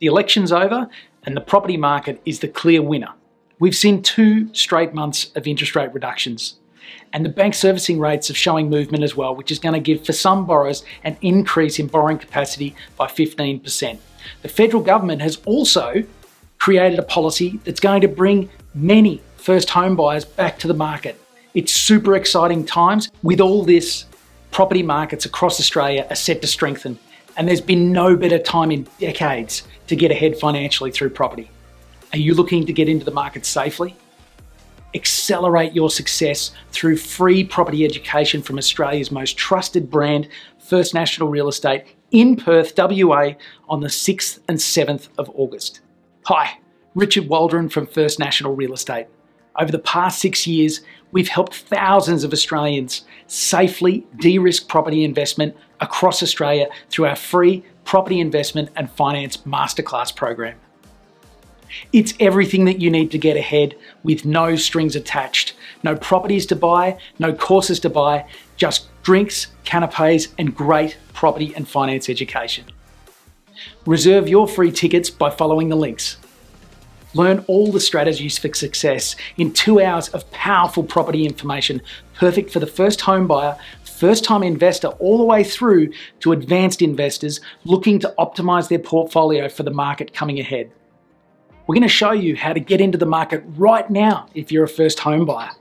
The election's over and the property market is the clear winner. We've seen 2 straight months of interest rate reductions. And the bank servicing rates are showing movement as well, which is going to give, for some borrowers, an increase in borrowing capacity by 15%. The federal government has also created a policy that's going to bring many first home buyers back to the market. It's super exciting times. With all this, property markets across Australia are set to strengthen, and there's been no better time in decades to get ahead financially through property. Are you looking to get into the market safely? Accelerate your success through free property education from Australia's most trusted brand, First National Real Estate, in Perth, WA, on the 6th and 7th of August. Hi, Richard Waldron from First National Real Estate. Over the past 6 years, we've helped thousands of Australians safely de-risk property investment across Australia through our free Property Investment and Finance Masterclass program. It's everything that you need to get ahead with no strings attached. No properties to buy, no courses to buy, just drinks, canapes, and great property and finance education. Reserve your free tickets by following the links. Learn all the strategies for success in 2 hours of powerful property information, perfect for the first home buyer, first-time investor, all the way through to advanced investors looking to optimize their portfolio for the market coming ahead. We're going to show you how to get into the market right now if you're a first home buyer.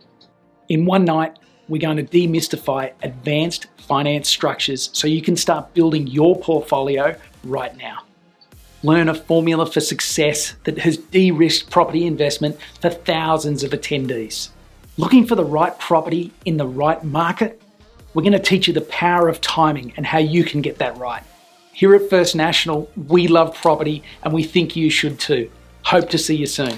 In one night, we're going to demystify advanced finance structures so you can start building your portfolio right now. Learn a formula for success that has de-risked property investment for thousands of attendees. Looking for the right property in the right market? We're going to teach you the power of timing and how you can get that right. Here at First National, we love property and we think you should too. Hope to see you soon.